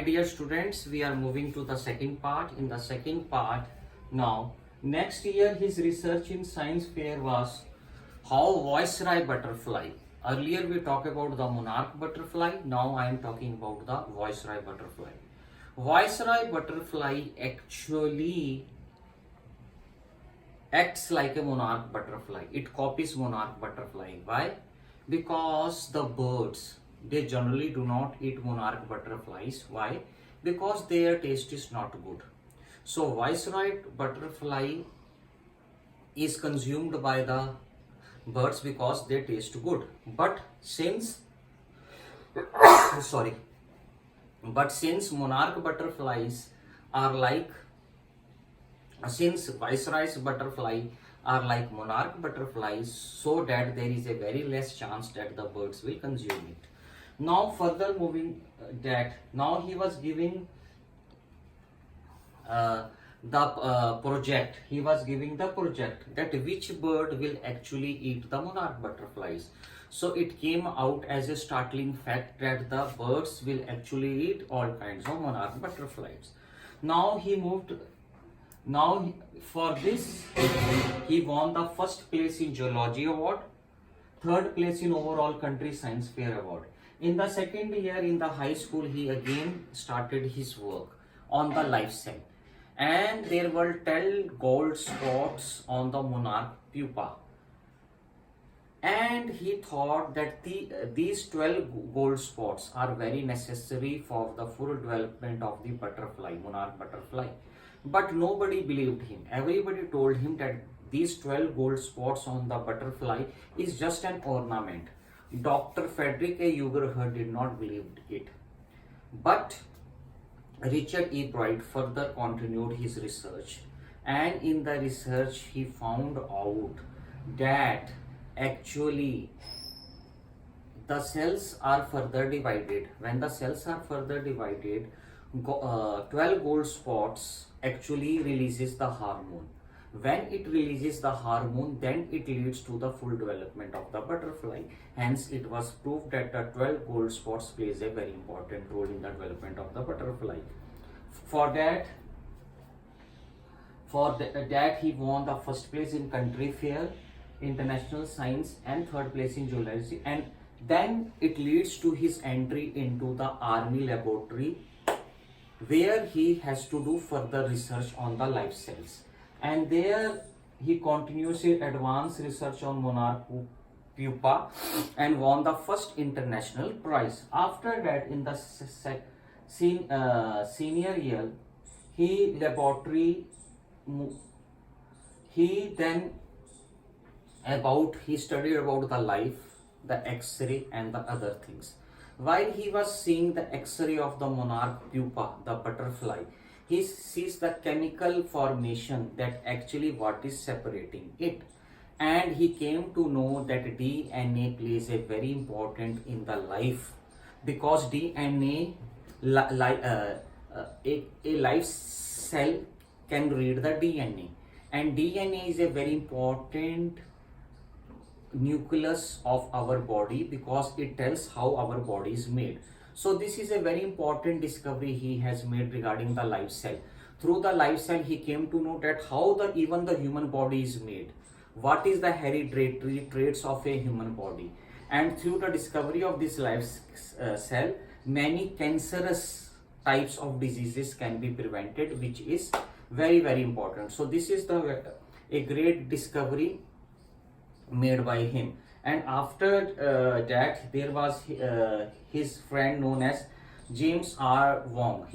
dear students, we are moving to the second part. In the second part, now, next year his research in science fair was how Viceroy butterfly. Earlier we talked about the monarch butterfly. Now I am talking about the Viceroy butterfly. Viceroy butterfly actually acts like a monarch butterfly. It copies monarch butterfly. Why? Because the birds, they generally do not eat monarch butterflies. Why? Because their taste is not good. So Viceroy butterfly is consumed by the birds because they taste good. But since sorry, but since monarch butterflies are like since Viceroy's butterfly are like monarch butterflies, so that there is a very less chance that the birds will consume it. Now further moving that, now he was giving the project, he was giving the project that which bird will actually eat the monarch butterflies. So it came out as a startling fact that the birds will actually eat all kinds of monarch butterflies. Now he moved. Now for this he won the first place in Zoology Award, third place in overall country science fair award. In the second year in the high school, he again started his work on the life cell, and there were 12 gold spots on the monarch pupa. And he thought that these 12 gold spots are very necessary for the full development of the butterfly, monarch butterfly. But nobody believed him. Everybody told him that these 12 gold spots on the butterfly is just an ornament. Dr. Frederick A. Ugerher did not believe it. But Richard E. Bright further continued his research, and in the research he found out that actually the cells are further divided. When the cells are further divided, 12 gold spots actually releases the hormone. When it releases the hormone, then it leads to the full development of the butterfly. Hence it was proved that the 12 gold spots plays a very important role in the development of the butterfly. For that he won the first place in country fair, international science, and third place in zoology. And then it leads to his entry into the army laboratory, where he has to do further research on the life cells. And there he continues his advanced research on monarch pupa and won the first international prize. After that, in the senior year, he studied about the life, the X-ray, and the other things. While he was seeing the X-ray of the monarch pupa, the butterfly, he sees the chemical formation, that actually what is separating it. And he came to know that DNA plays a very important in the life, because DNA, a life cell can read the DNA, and DNA is a very important nucleus of our body, because it tells how our body is made. So this is a very important discovery he has made regarding the life cell. Through the life cell he came to know that how even the human body is made, what is the hereditary traits of a human body. And through the discovery of this life cell, many cancerous types of diseases can be prevented, which is very, very important. So this is a great discovery made by him. And after that, there was his friend known as James R. Wong.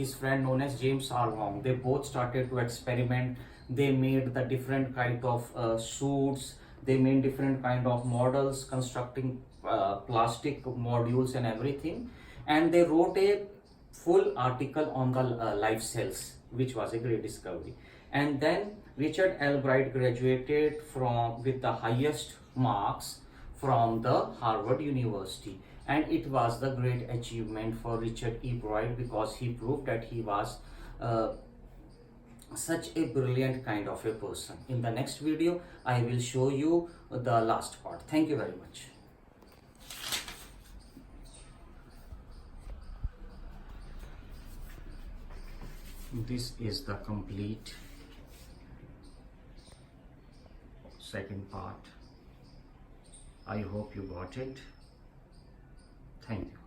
They both started to experiment. They made the different kind of suits. They made different kind of models, constructing plastic modules and everything. And they wrote a full article on the life cells, which was a great discovery. And then Richard L. Bright graduated with the highest marks from the Harvard University, and it was the great achievement for Richard E. Bright, because he proved that he was such a brilliant kind of a person. In the next video, I will show you the last part. Thank you very much. This is the complete second part. I hope you got it. Thank you.